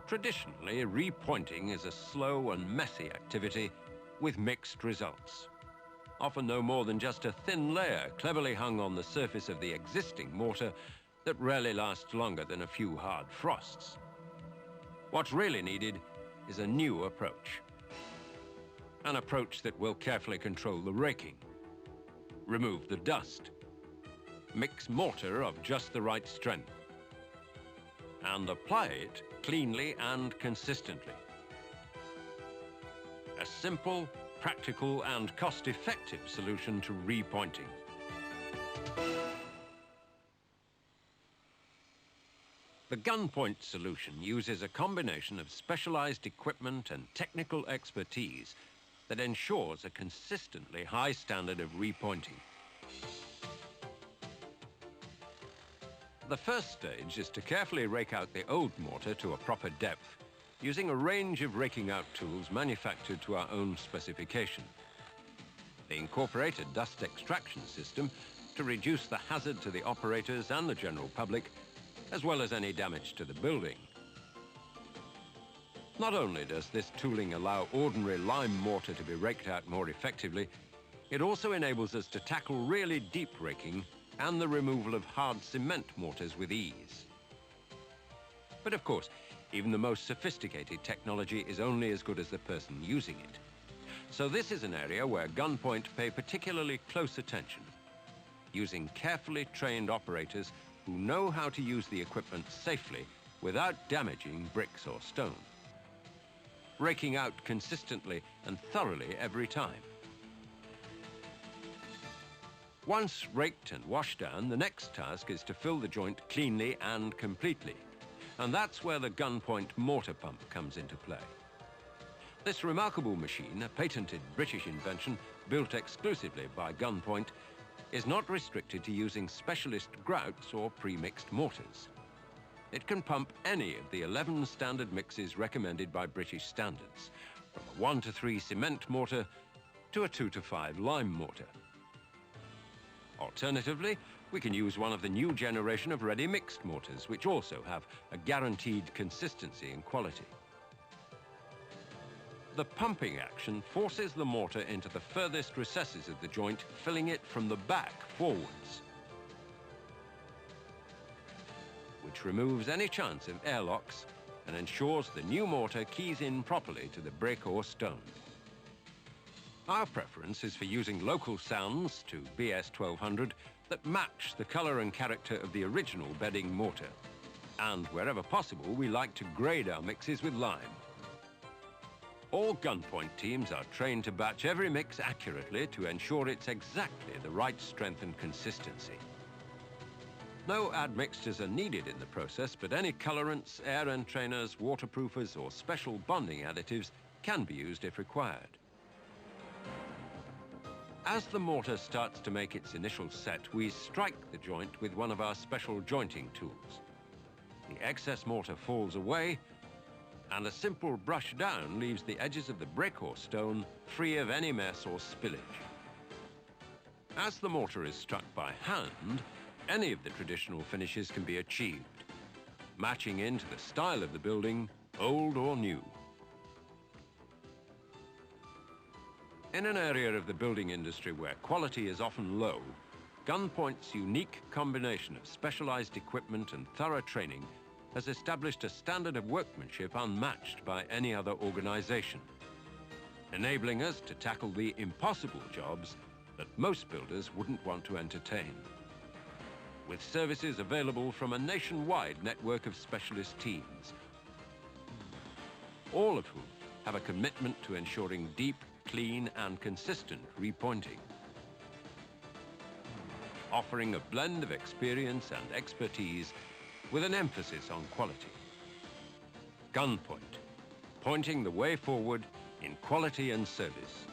Traditionally, repointing is a slow and messy activity with mixed results. Often no more than just a thin layer cleverly hung on the surface of the existing mortar that rarely lasts longer than a few hard frosts. What's really needed is a new approach. An approach that will carefully control the raking, remove the dust, mix mortar of just the right strength, and apply it cleanly and consistently. A simple, practical and cost-effective solution to repointing. The Gunpoint solution uses a combination of specialized equipment and technical expertise that ensures a consistently high standard of repointing. The first stage is to carefully rake out the old mortar to a proper depth, using a range of raking out tools manufactured to our own specification. They incorporate a dust extraction system to reduce the hazard to the operators and the general public, as well as any damage to the building. Not only does this tooling allow ordinary lime mortar to be raked out more effectively, it also enables us to tackle really deep raking and the removal of hard cement mortars with ease. But of course, even the most sophisticated technology is only as good as the person using it. So this is an area where Gunpoint pay particularly close attention, using carefully trained operators who know how to use the equipment safely without damaging bricks or stone. Raking out consistently and thoroughly every time. Once raked and washed down, the next task is to fill the joint cleanly and completely. And that's where the Gunpoint mortar pump comes into play. This remarkable machine, a patented British invention built exclusively by Gunpoint, is not restricted to using specialist grouts or pre-mixed mortars. It can pump any of the 11 standard mixes recommended by British standards, from a 1 to 3 cement mortar to a 2 to 5 lime mortar. Alternatively, we can use one of the new generation of ready-mixed mortars, which also have a guaranteed consistency and quality. The pumping action forces the mortar into the furthest recesses of the joint, filling it from the back forwards, which removes any chance of airlocks and ensures the new mortar keys in properly to the brick or stone. Our preference is for using local sands to BS 1200 that match the color and character of the original bedding mortar. And wherever possible, we like to grade our mixes with lime. All Gunpoint teams are trained to batch every mix accurately to ensure it's exactly the right strength and consistency. No admixtures are needed in the process, but any colorants, air entrainers, waterproofers, or special bonding additives can be used if required. As the mortar starts to make its initial set, we strike the joint with one of our special jointing tools. The excess mortar falls away, and a simple brush down leaves the edges of the brick or stone free of any mess or spillage. As the mortar is struck by hand, any of the traditional finishes can be achieved, matching into the style of the building, old or new. In an area of the building industry where quality is often low, Gunpoint's unique combination of specialized equipment and thorough training has established a standard of workmanship unmatched by any other organization, enabling us to tackle the impossible jobs that most builders wouldn't want to entertain. With services available from a nationwide network of specialist teams, all of whom have a commitment to ensuring deep, clean and consistent repointing, offering a blend of experience and expertise with an emphasis on quality. Gunpoint, pointing the way forward in quality and service.